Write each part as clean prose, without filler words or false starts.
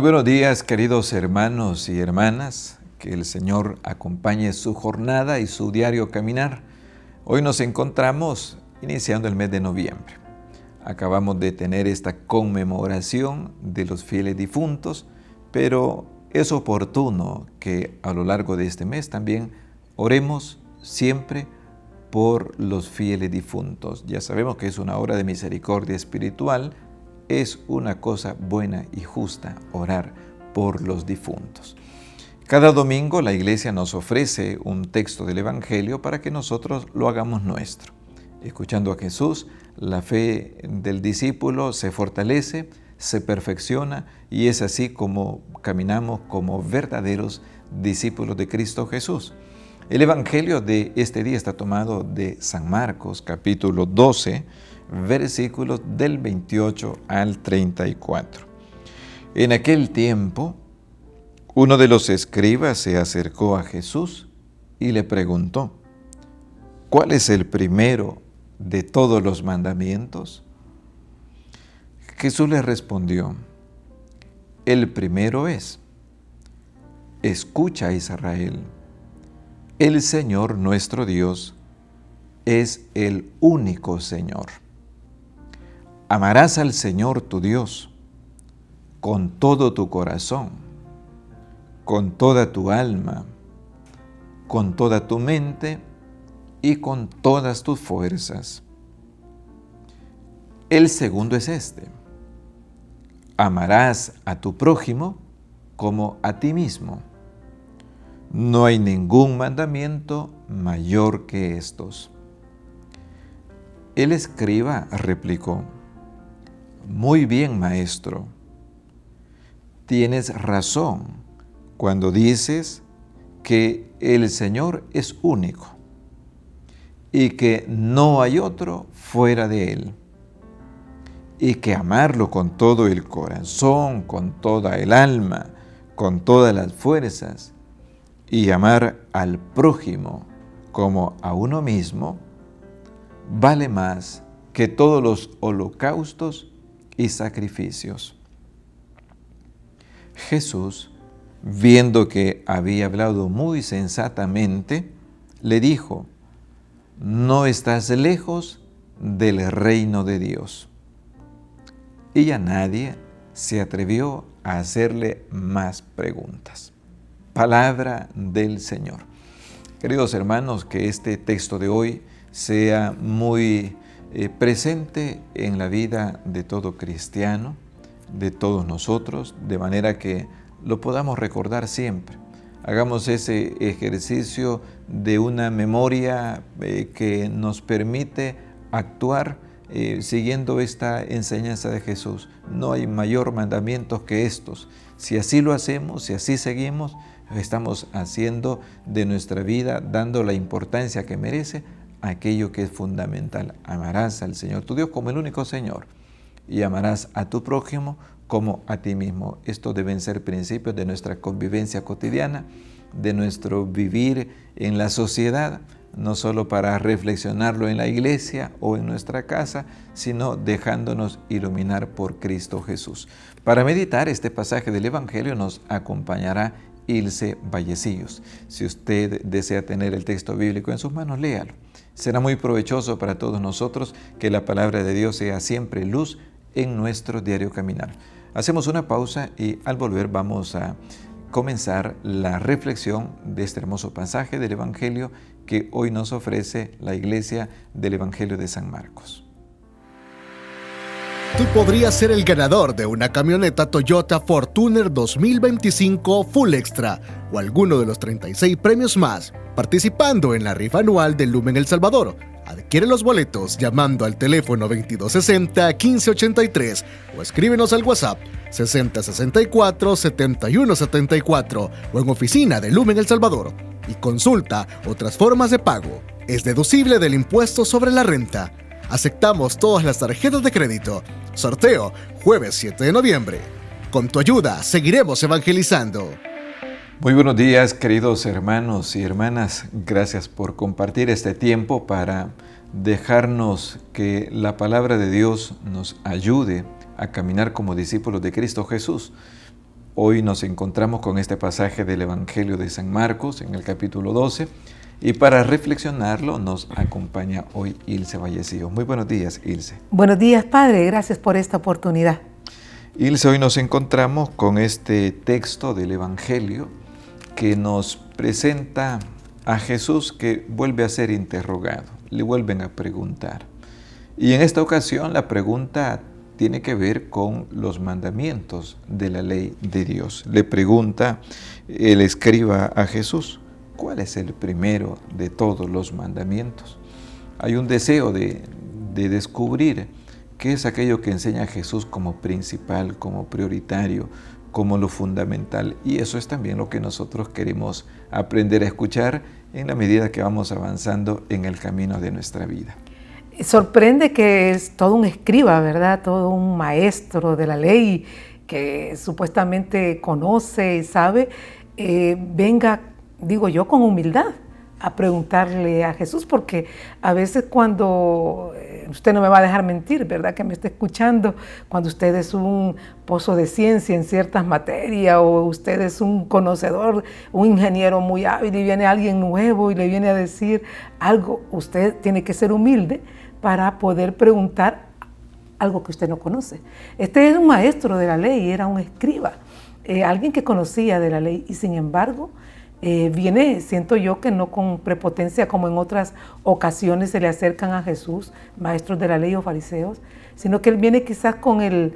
Muy buenos días, queridos hermanos y hermanas. Que el Señor acompañe su jornada y su diario caminar. Hoy nos encontramos iniciando el mes de noviembre. Acabamos de tener esta conmemoración de los fieles difuntos, pero es oportuno que a lo largo de este mes también oremos siempre por los fieles difuntos. Ya sabemos que es una hora de misericordia espiritual, es una cosa buena y justa orar por los difuntos. Cada domingo la Iglesia nos ofrece un texto del Evangelio para que nosotros lo hagamos nuestro. Escuchando a Jesús, la fe del discípulo se fortalece, se perfecciona y es así como caminamos como verdaderos discípulos de Cristo Jesús. El Evangelio de este día está tomado de San Marcos, capítulo 12, versículos del 28 al 34. En aquel tiempo, uno de los escribas se acercó a Jesús y le preguntó: ¿cuál es el primero de todos los mandamientos? Jesús le respondió: el primero es: escucha, Israel, el Señor nuestro Dios es el único Señor. Amarás al Señor tu Dios con todo tu corazón, con toda tu alma, con toda tu mente y con todas tus fuerzas. El segundo es este: amarás a tu prójimo como a ti mismo. No hay ningún mandamiento mayor que estos. El escriba replicó: muy bien, maestro. Tienes razón cuando dices que el Señor es único y que no hay otro fuera de Él, y que amarlo con todo el corazón, con toda el alma, con todas las fuerzas, y amar al prójimo como a uno mismo, vale más que todos los holocaustos y sacrificios. Jesús, viendo que había hablado muy sensatamente, le dijo: no estás lejos del reino de Dios. Y ya nadie se atrevió a hacerle más preguntas. Palabra del Señor. Queridos hermanos, que este texto de hoy sea muy presente en la vida de todo cristiano, de todos nosotros, de manera que lo podamos recordar siempre. Hagamos ese ejercicio de una memoria que nos permite actuar siguiendo esta enseñanza de Jesús. No hay mayor mandamiento que estos. Si así lo hacemos, si así seguimos, estamos haciendo de nuestra vida, dando la importancia que merece aquello que es fundamental. Amarás al Señor tu Dios como el único Señor y amarás a tu prójimo como a ti mismo. Estos deben ser principios de nuestra convivencia cotidiana, de nuestro vivir en la sociedad, no solo para reflexionarlo en la iglesia o en nuestra casa, sino dejándonos iluminar por Cristo Jesús. Para meditar este pasaje del Evangelio nos acompañará Ilse Vallecillos. Si usted desea tener el texto bíblico en sus manos, léalo. Será muy provechoso para todos nosotros que la palabra de Dios sea siempre luz en nuestro diario caminar. Hacemos una pausa y al volver vamos a comenzar la reflexión de este hermoso pasaje del Evangelio que hoy nos ofrece la Iglesia del Evangelio de San Marcos. Tú podrías ser el ganador de una camioneta Toyota Fortuner 2025 Full Extra o alguno de los 36 premios más participando en la rifa anual de Lumen El Salvador. Adquiere los boletos llamando al teléfono 2260-1583 o escríbenos al WhatsApp 6064-7174 o en oficina de Lumen El Salvador y consulta otras formas de pago. Es deducible del impuesto sobre la renta. Aceptamos todas las tarjetas de crédito. Sorteo jueves 7 de noviembre. Con tu ayuda seguiremos evangelizando. Muy buenos días, queridos hermanos y hermanas. Gracias por compartir este tiempo para dejarnos que la palabra de Dios nos ayude a caminar como discípulos de Cristo Jesús. Hoy nos encontramos con este pasaje del Evangelio de San Marcos en el capítulo 12 y para reflexionarlo nos acompaña hoy Ilse Vallecillo. Muy buenos días, Ilse. Buenos días, Padre. Gracias por esta oportunidad. Ilse, hoy nos encontramos con este texto del Evangelio que nos presenta a Jesús que vuelve a ser interrogado, le vuelven a preguntar. Y en esta ocasión la pregunta tiene que ver con los mandamientos de la ley de Dios. Le pregunta el escriba a Jesús, ¿cuál es el primero de todos los mandamientos? Hay un deseo de descubrir qué es aquello que enseña Jesús como principal, como prioritario, como lo fundamental. Y eso es también lo que nosotros queremos aprender a escuchar en la medida que vamos avanzando en el camino de nuestra vida. Sorprende que es todo un escriba, ¿verdad? Todo un maestro de la ley que supuestamente conoce y sabe, venga, digo yo, con humildad a preguntarle a Jesús, porque a veces cuando, usted no me va a dejar mentir, ¿verdad? Que me esté escuchando, cuando usted es un pozo de ciencia en ciertas materias o usted es un conocedor, un ingeniero muy hábil y viene alguien nuevo y le viene a decir algo, usted tiene que ser humilde para poder preguntar algo que usted no conoce. Este es un maestro de la ley, era un escriba, alguien que conocía de la ley y sin embargo viene, siento yo que no con prepotencia como en otras ocasiones se le acercan a Jesús, maestros de la ley o fariseos, sino que él viene quizás con el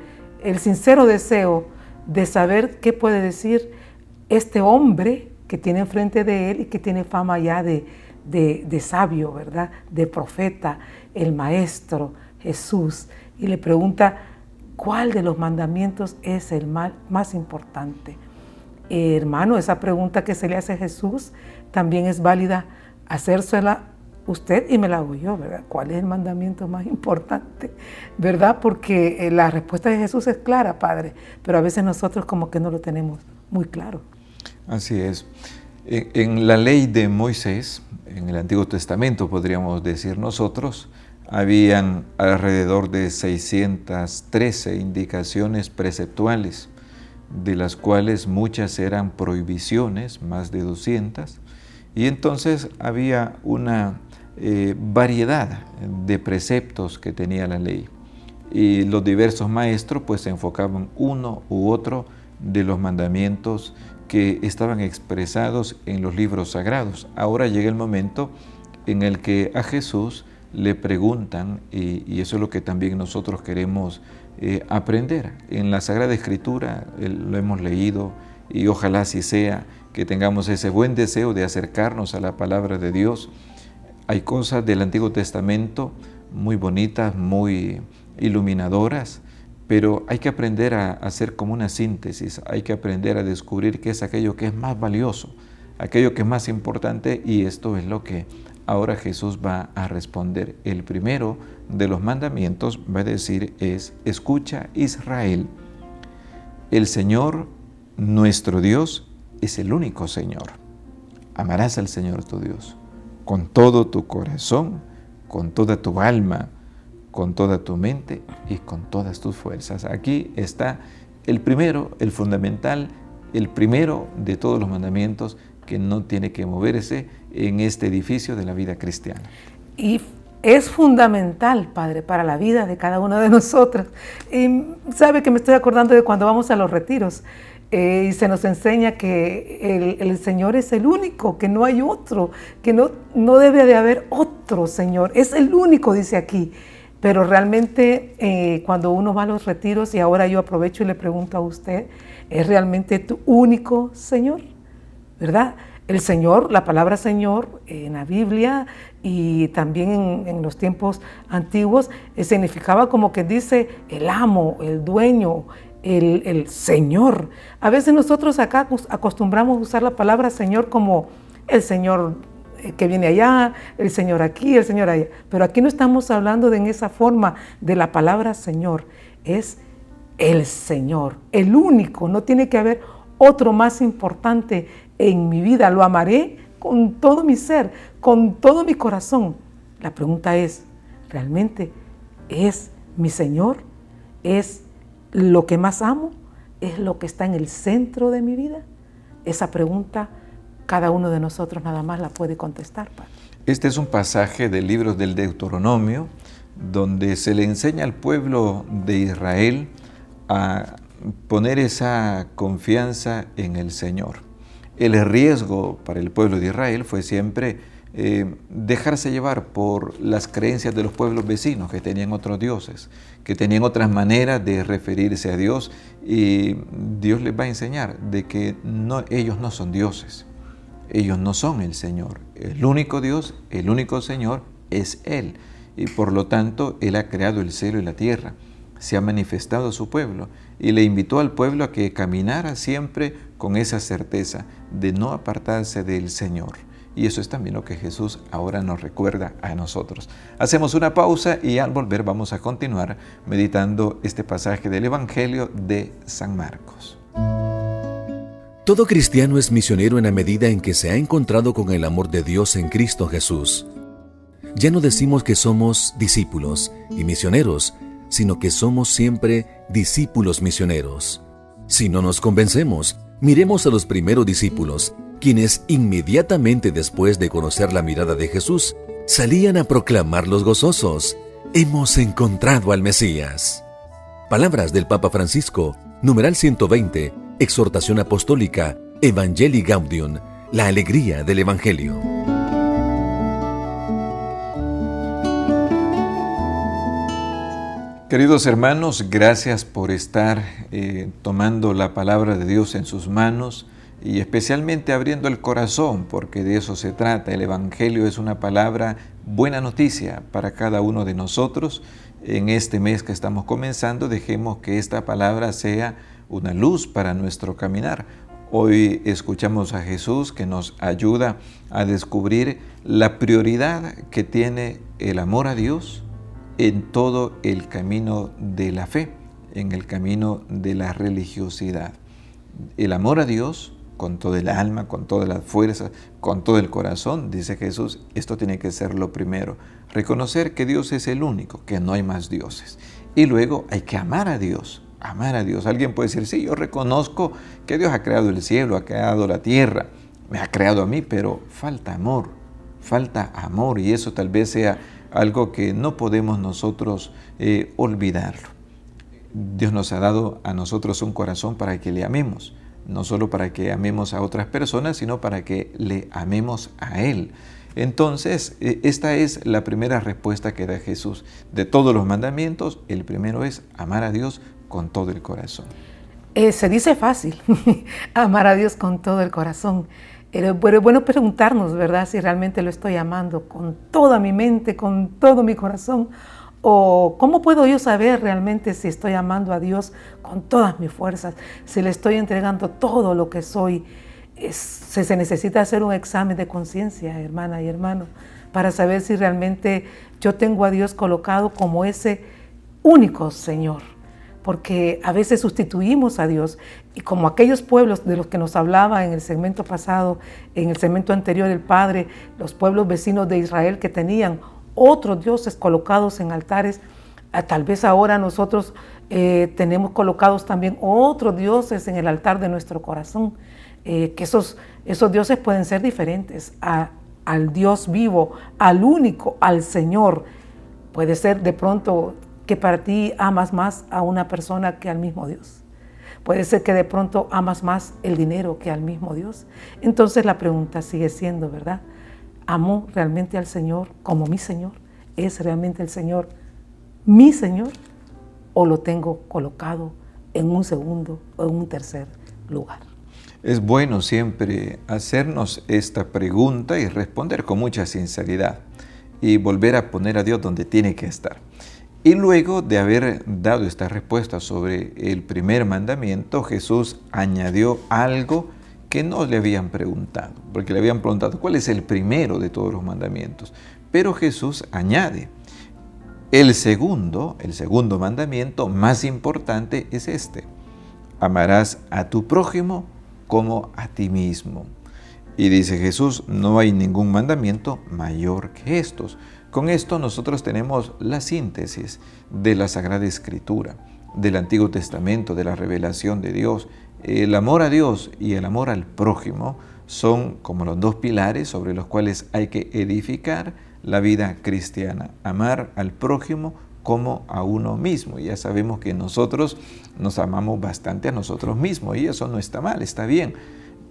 sincero deseo de saber qué puede decir este hombre que tiene enfrente de él y que tiene fama ya de sabio, ¿verdad? De profeta, el maestro Jesús, y le pregunta cuál de los mandamientos es el más importante. Hermano, esa pregunta que se le hace a Jesús también es válida hacérsela usted y me la hago yo, ¿verdad? ¿Cuál es el mandamiento más importante? ¿Verdad? Porque la respuesta de Jesús es clara, Padre, pero a veces nosotros como que no lo tenemos muy claro. Así es. En la ley de Moisés, en el Antiguo Testamento podríamos decir nosotros, habían alrededor de 613 indicaciones preceptuales, de las cuales muchas eran prohibiciones, más de 200, y entonces había una variedad de preceptos que tenía la ley. Y los diversos maestros pues se enfocaban uno u otro de los mandamientos que estaban expresados en los libros sagrados. Ahora llega el momento en el que a Jesús le preguntan, y eso es lo que también nosotros queremos aprender. En la Sagrada Escritura lo hemos leído y ojalá así sea, que tengamos ese buen deseo de acercarnos a la palabra de Dios. Hay cosas del Antiguo Testamento muy bonitas, muy iluminadoras, pero hay que aprender a hacer como una síntesis, hay que aprender a descubrir qué es aquello que es más valioso, aquello que es más importante, y esto es lo que ahora Jesús va a responder. El primero de los mandamientos va a decir es: escucha, Israel, el Señor nuestro Dios es el único Señor. Amarás al Señor tu Dios con todo tu corazón, con toda tu alma, con toda tu mente y con todas tus fuerzas. Aquí está el primero, el fundamental, el primero de todos los mandamientos que no tiene que moverse en este edificio de la vida cristiana. Y es fundamental, Padre, para la vida de cada uno de nosotros. Y sabe que me estoy acordando de cuando vamos a los retiros y se nos enseña que el Señor es el único, que no hay otro, que no debe de haber otro Señor. Es el único, dice aquí. Pero realmente cuando uno va a los retiros, y ahora yo aprovecho y le pregunto a usted, ¿es realmente tu único Señor? ¿Verdad? El Señor, la palabra Señor en la Biblia y también en los tiempos antiguos significaba como que dice el amo, el dueño, el Señor. A veces nosotros acá acostumbramos a usar la palabra Señor como el Señor que viene allá, el Señor aquí, el Señor allá. Pero aquí no estamos hablando en esa forma de la palabra Señor. Es el Señor, el único. No tiene que haber otro más importante en mi vida. Lo amaré con todo mi ser, con todo mi corazón. La pregunta es, ¿realmente es mi Señor? ¿Es lo que más amo? es lo que está en el centro de mi vida? Esa pregunta cada uno de nosotros nada más la puede contestar, Padre. Este es un pasaje del libro del Deuteronomio, donde se le enseña al pueblo de Israel a poner esa confianza en el Señor. El riesgo para el pueblo de Israel fue siempre dejarse llevar por las creencias de los pueblos vecinos que tenían otros dioses, que tenían otras maneras de referirse a Dios, y Dios les va a enseñar de que ellos no son dioses, ellos no son el Señor. El único Dios, el único Señor es Él, y por lo tanto Él ha creado el cielo y la tierra, se ha manifestado a su pueblo y le invitó al pueblo a que caminara siempre con esa certeza de no apartarse del Señor. Y eso es también lo que Jesús ahora nos recuerda a nosotros. Hacemos una pausa y al volver vamos a continuar meditando este pasaje del Evangelio de San Marcos. Todo cristiano es misionero en la medida en que se ha encontrado con el amor de Dios en Cristo Jesús. Ya no decimos que somos discípulos y misioneros, sino que somos siempre discípulos misioneros. Si no nos convencemos, miremos a los primeros discípulos, quienes inmediatamente después de conocer la mirada de Jesús, salían a proclamar los gozosos: «Hemos encontrado al Mesías». Palabras del Papa Francisco, numeral 120, exhortación apostólica, Evangelii Gaudium, la alegría del Evangelio. Queridos hermanos, gracias por estar tomando la palabra de Dios en sus manos y especialmente abriendo el corazón, porque de eso se trata. El Evangelio es una palabra, buena noticia para cada uno de nosotros. En este mes que estamos comenzando, dejemos que esta palabra sea una luz para nuestro caminar. Hoy escuchamos a Jesús que nos ayuda a descubrir la prioridad que tiene el amor a Dios en todo el camino de la fe, en el camino de la religiosidad. El amor a Dios con todo el alma, con todas las fuerzas, con todo el corazón, dice Jesús, esto tiene que ser lo primero. Reconocer que Dios es el único, que no hay más dioses. Y luego hay que amar a Dios, amar a Dios. Alguien puede decir, sí, yo reconozco que Dios ha creado el cielo, ha creado la tierra, me ha creado a mí, pero falta amor, y eso tal vez sea algo que no podemos nosotros olvidarlo. Dios nos ha dado a nosotros un corazón para que le amemos, no solo para que amemos a otras personas, sino para que le amemos a Él. Entonces, esta es la primera respuesta que da Jesús. De todos los mandamientos, el primero es amar a Dios con todo el corazón. Se dice fácil, amar a Dios con todo el corazón. Pero es bueno preguntarnos, ¿verdad?, si realmente lo estoy amando con toda mi mente, con todo mi corazón. ¿O cómo puedo yo saber realmente si estoy amando a Dios con todas mis fuerzas? Si le estoy entregando todo lo que soy. Se necesita hacer un examen de conciencia, hermana y hermano, para saber si realmente yo tengo a Dios colocado como ese único Señor. Porque a veces sustituimos a Dios, y como aquellos pueblos de los que nos hablaba en el segmento pasado, en el segmento anterior el Padre, los pueblos vecinos de Israel que tenían otros dioses colocados en altares, tal vez ahora nosotros tenemos colocados también otros dioses en el altar de nuestro corazón, que esos dioses pueden ser diferentes al Dios vivo, al único, al Señor. Puede ser de pronto que para ti amas más a una persona que al mismo Dios. Puede ser que de pronto amas más el dinero que al mismo Dios. Entonces la pregunta sigue siendo, ¿verdad? ¿Amo realmente al Señor como mi Señor? ¿Es realmente el Señor mi Señor? ¿O lo tengo colocado en un segundo o en un tercer lugar? Es bueno siempre hacernos esta pregunta y responder con mucha sinceridad y volver a poner a Dios donde tiene que estar. Y luego de haber dado esta respuesta sobre el primer mandamiento, Jesús añadió algo que no le habían preguntado, porque le habían preguntado cuál es el primero de todos los mandamientos. Pero Jesús añade, el segundo mandamiento más importante es este: amarás a tu prójimo como a ti mismo. Y dice Jesús, no hay ningún mandamiento mayor que estos. Con esto nosotros tenemos la síntesis de la Sagrada Escritura. del Antiguo Testamento, de la revelación de Dios. El amor a Dios y el amor al prójimo son como los dos pilares sobre los cuales hay que edificar la vida cristiana. Amar al prójimo como a uno mismo. Ya sabemos que nosotros nos amamos bastante a nosotros mismos y eso no está mal, está bien.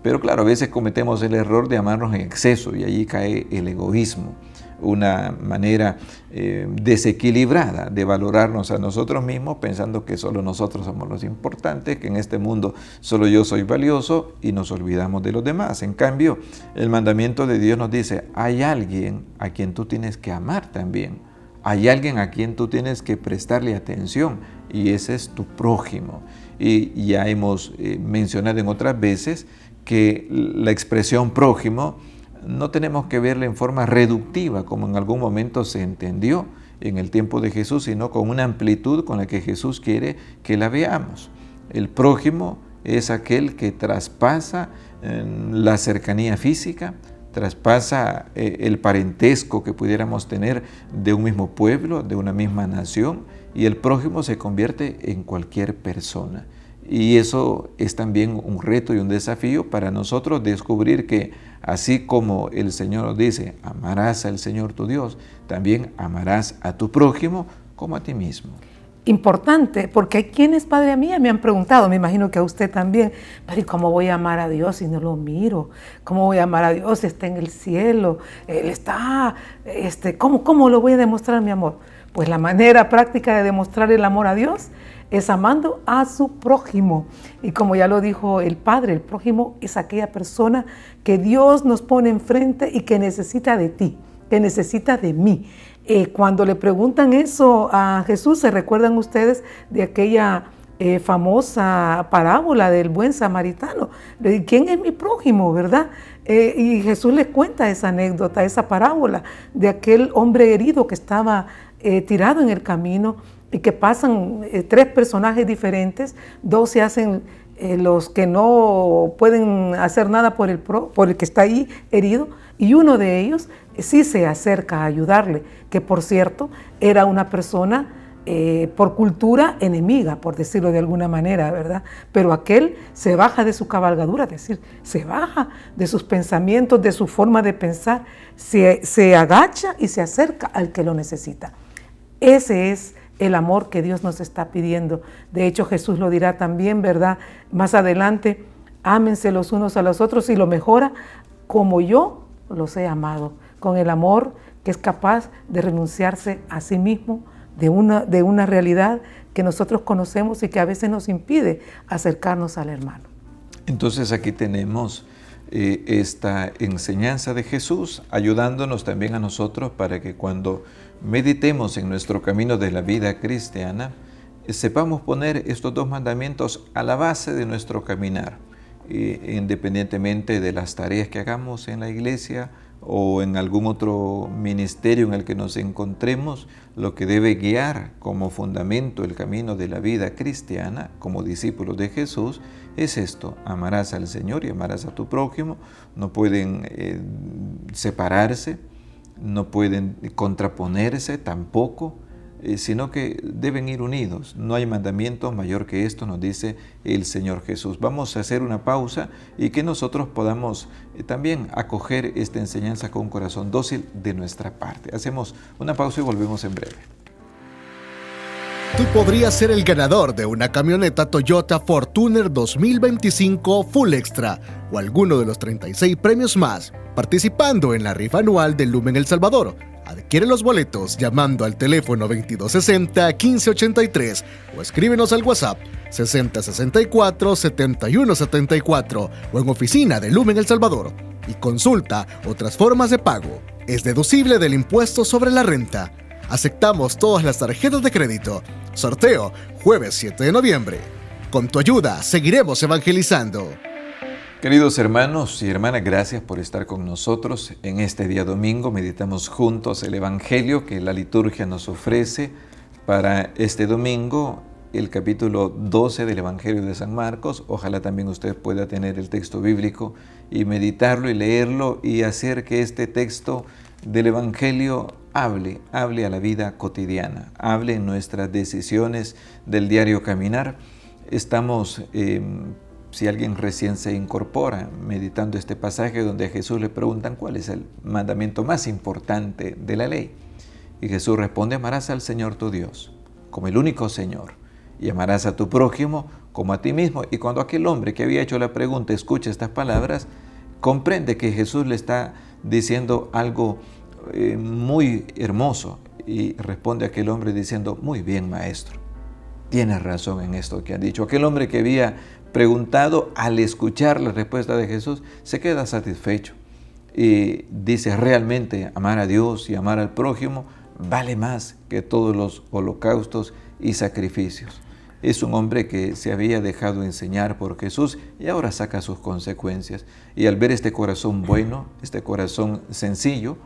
Pero claro, a veces cometemos el error de amarnos en exceso y allí cae el egoísmo, una manera desequilibrada de valorarnos a nosotros mismos pensando que solo nosotros somos los importantes, que en este mundo solo yo soy valioso y nos olvidamos de los demás. En cambio, el mandamiento de Dios nos dice, hay alguien a quien tú tienes que amar también, hay alguien a quien tú tienes que prestarle atención y ese es tu prójimo. Y ya hemos mencionado en otras veces que la expresión prójimo no tenemos que verla en forma reductiva, como en algún momento se entendió en el tiempo de Jesús, sino con una amplitud con la que Jesús quiere que la veamos. El prójimo es aquel que traspasa la cercanía física, traspasa el parentesco que pudiéramos tener de un mismo pueblo, de una misma nación, y el prójimo se convierte en cualquier persona. Y eso es también un reto y un desafío para nosotros descubrir que así como el Señor nos dice, amarás al Señor tu Dios, también amarás a tu prójimo como a ti mismo. Importante, porque hay quienes, Padre mía, me han preguntado, me imagino que a usted también, pero ¿cómo voy a amar a Dios si no lo miro? ¿Cómo voy a amar a Dios si está en el cielo? Él está, ¿cómo lo voy a demostrar mi amor? Pues la manera práctica de demostrar el amor a Dios es amando a su prójimo. Y como ya lo dijo el Padre, el prójimo es aquella persona que Dios nos pone enfrente y que necesita de ti, que necesita de mí. Cuando le preguntan eso a Jesús, ¿se recuerdan ustedes de aquella famosa parábola del buen samaritano? ¿Quién es mi prójimo, verdad? Y Jesús les cuenta esa anécdota, esa parábola de aquel hombre herido que estaba tirado en el camino y que pasan tres personajes diferentes, dos se hacen los que no pueden hacer nada por el que está ahí herido, y uno de ellos sí se acerca a ayudarle, que por cierto era una persona por cultura enemiga, por decirlo de alguna manera, ¿verdad? Pero aquel se baja de su cabalgadura, es decir, se baja de sus pensamientos, de su forma de pensar, se agacha y se acerca al que lo necesita. Ese es el amor que Dios nos está pidiendo. De hecho, Jesús lo dirá también, ¿verdad? Más adelante, ámense los unos a los otros y lo mejora como yo los he amado, con el amor que es capaz de renunciarse a sí mismo de una realidad que nosotros conocemos y que a veces nos impide acercarnos al hermano. Entonces aquí tenemos esta enseñanza de Jesús ayudándonos también a nosotros para que cuando meditemos en nuestro camino de la vida cristiana, sepamos poner estos dos mandamientos a la base de nuestro caminar, independientemente de las tareas que hagamos en la iglesia o en algún otro ministerio en el que nos encontremos. Lo que debe guiar como fundamento el camino de la vida cristiana como discípulos de Jesús es esto: amarás al Señor y amarás a tu prójimo. No pueden separarse, no pueden contraponerse tampoco, sino que deben ir unidos. No hay mandamiento mayor que esto, nos dice el Señor Jesús. Vamos a hacer una pausa y que nosotros podamos también acoger esta enseñanza con un corazón dócil de nuestra parte. Hacemos una pausa y volvemos en breve. Tú podrías ser el ganador de una camioneta Toyota Fortuner 2025 Full Extra o alguno de los 36 premios más, participando en la rifa anual de Lumen El Salvador. Adquiere los boletos llamando al teléfono 2260-1583 o escríbenos al WhatsApp 6064-7174 o en oficina de Lumen El Salvador. Y consulta otras formas de pago. Es deducible del impuesto sobre la renta. Aceptamos todas las tarjetas de crédito. Sorteo jueves 7 de noviembre. Con tu ayuda seguiremos evangelizando. Queridos hermanos y hermanas, gracias por estar con nosotros. En este día domingo meditamos juntos el Evangelio que la liturgia nos ofrece para este domingo, el capítulo 12 del Evangelio de San Marcos. Ojalá también usted pueda tener el texto bíblico y meditarlo y leerlo y hacer que este texto del Evangelio hable a la vida cotidiana, hable en nuestras decisiones del diario caminar. Estamos, si alguien recién se incorpora, meditando este pasaje donde a Jesús le preguntan cuál es el mandamiento más importante de la ley. Y Jesús responde: amarás al Señor tu Dios como el único Señor, y amarás a tu prójimo como a ti mismo. Y cuando aquel hombre que había hecho la pregunta escucha estas palabras, comprende que Jesús le está diciendo algo muy hermoso, y responde a aquel hombre diciendo: muy bien, maestro, tienes razón en esto que has dicho. Aquel hombre que había preguntado, al escuchar la respuesta de Jesús, se queda satisfecho y dice: realmente amar a Dios y amar al prójimo vale más que todos los holocaustos y sacrificios. Es un hombre que se había dejado enseñar por Jesús y ahora saca sus consecuencias. Y al ver este corazón bueno, este corazón sencillo,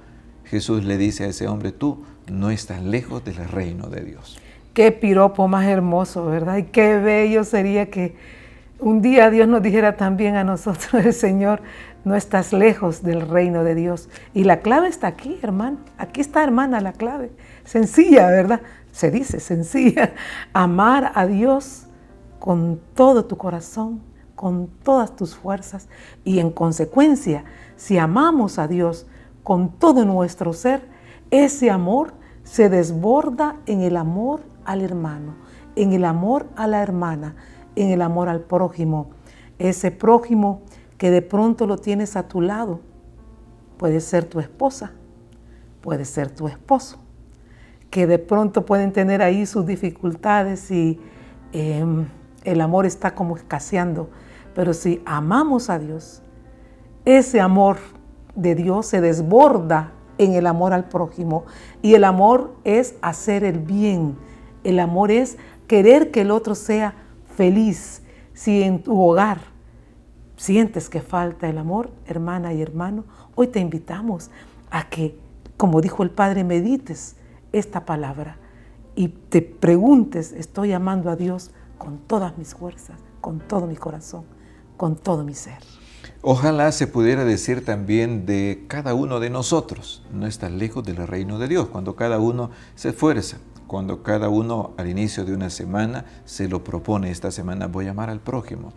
Jesús le dice a ese hombre: tú no estás lejos del reino de Dios. Qué piropo más hermoso, ¿verdad? Y qué bello sería que un día Dios nos dijera también a nosotros, el Señor: no estás lejos del reino de Dios. Y la clave está aquí, hermano. Aquí está, hermana, la clave. Sencilla, ¿verdad? Se dice sencilla. Amar a Dios con todo tu corazón, con todas tus fuerzas. Y en consecuencia, si amamos a Dios con todo nuestro ser, ese amor se desborda en el amor al hermano, en el amor a la hermana, en el amor al prójimo. Ese prójimo que de pronto lo tienes a tu lado, puede ser tu esposa, puede ser tu esposo, que de pronto pueden tener ahí sus dificultades y el amor está como escaseando. Pero si amamos a Dios, ese amor de Dios se desborda en el amor al prójimo. Y el amor es hacer el bien. El amor es querer que el otro sea feliz. Si en tu hogar sientes que falta el amor, hermana y hermano, hoy te invitamos a que, como dijo el Padre, medites esta palabra y te preguntes: ¿estoy amando a Dios con todas mis fuerzas, con todo mi corazón, con todo mi ser? Ojalá se pudiera decir también de cada uno de nosotros: no estás lejos del reino de Dios. Cuando cada uno se esfuerza, cuando cada uno al inicio de una semana se lo propone: esta semana voy a amar al prójimo.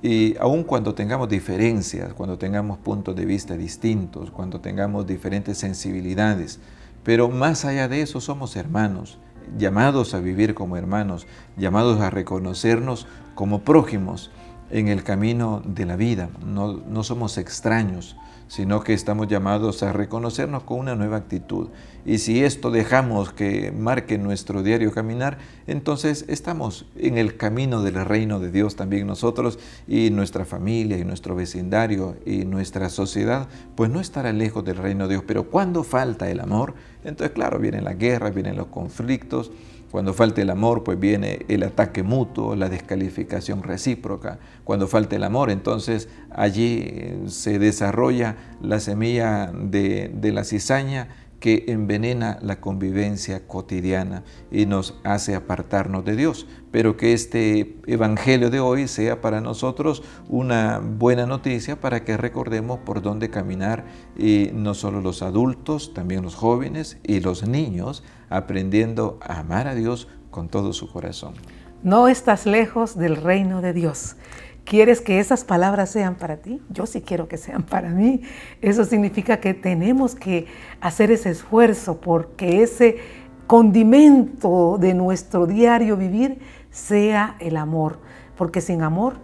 Y aun cuando tengamos diferencias, cuando tengamos puntos de vista distintos, cuando tengamos diferentes sensibilidades, pero más allá de eso somos hermanos, llamados a vivir como hermanos, llamados a reconocernos como prójimos en el camino de la vida. No somos extraños, sino que estamos llamados a reconocernos con una nueva actitud. Y si esto dejamos que marque nuestro diario caminar, entonces estamos en el camino del reino de Dios también nosotros, y nuestra familia, y nuestro vecindario, y nuestra sociedad, pues no estará lejos del reino de Dios. Pero cuando falta el amor, entonces claro, vienen las guerras, vienen los conflictos. Cuando falta el amor, pues viene el ataque mutuo, la descalificación recíproca. Cuando falta el amor, entonces allí se desarrolla la semilla de la cizaña que envenena la convivencia cotidiana y nos hace apartarnos de Dios. Pero que este evangelio de hoy sea para nosotros una buena noticia para que recordemos por dónde caminar, y no solo los adultos, también los jóvenes y los niños, aprendiendo a amar a Dios con todo su corazón. No estás lejos del reino de Dios. ¿Quieres que esas palabras sean para ti? Yo sí quiero que sean para mí. Eso significa que tenemos que hacer ese esfuerzo porque ese condimento de nuestro diario vivir sea el amor. Porque sin amor,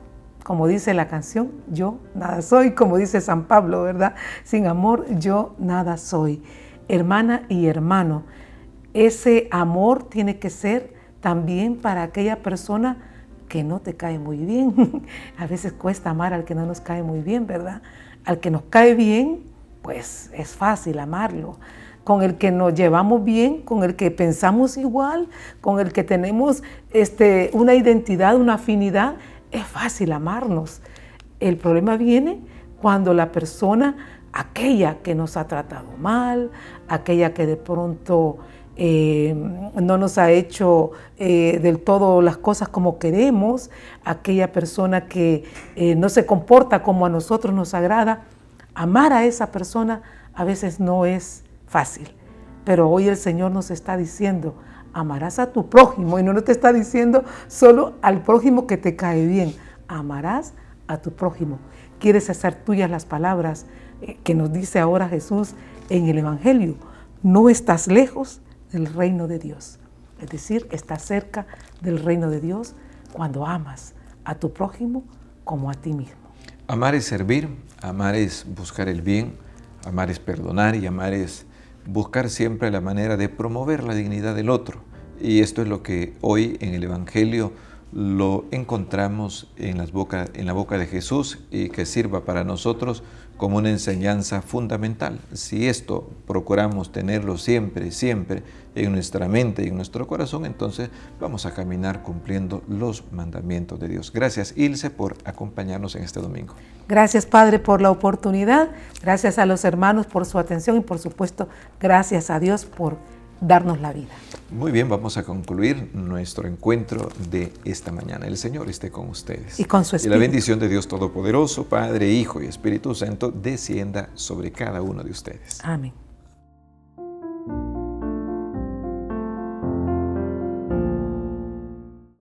como dice la canción, yo nada soy, como dice San Pablo, ¿verdad? Sin amor, yo nada soy. Hermana y hermano, ese amor tiene que ser también para aquella persona que no te cae muy bien. A veces cuesta amar al que no nos cae muy bien, ¿verdad? Al que nos cae bien, pues es fácil amarlo. Con el que nos llevamos bien, con el que pensamos igual, con el que tenemos una identidad, una afinidad, es fácil amarnos. El problema viene cuando la persona, aquella que nos ha tratado mal, aquella que de pronto no nos ha hecho del todo las cosas como queremos, aquella persona que no se comporta como a nosotros nos agrada, amar a esa persona a veces no es fácil. Pero hoy el Señor nos está diciendo, amarás a tu prójimo, y no te está diciendo solo al prójimo que te cae bien, amarás a tu prójimo. ¿Quieres hacer tuyas las palabras que nos dice ahora Jesús en el Evangelio? No estás lejos del reino de Dios. Es decir, estás cerca del reino de Dios cuando amas a tu prójimo como a ti mismo. Amar es servir, amar es buscar el bien, amar es perdonar y amar es buscar siempre la manera de promover la dignidad del otro. Y esto es lo que hoy en el Evangelio lo encontramos en la boca de Jesús y que sirva para nosotros como una enseñanza fundamental. Si esto procuramos tenerlo siempre en nuestra mente y en nuestro corazón, entonces vamos a caminar cumpliendo los mandamientos de Dios. Gracias, Ilse, por acompañarnos en este domingo. Gracias, Padre, por la oportunidad. Gracias a los hermanos por su atención y, por supuesto, gracias a Dios por darnos la vida. Muy bien, vamos a concluir nuestro encuentro de esta mañana. El Señor esté con ustedes. Y con su Espíritu. Y la bendición de Dios Todopoderoso, Padre, Hijo y Espíritu Santo, descienda sobre cada uno de ustedes. Amén.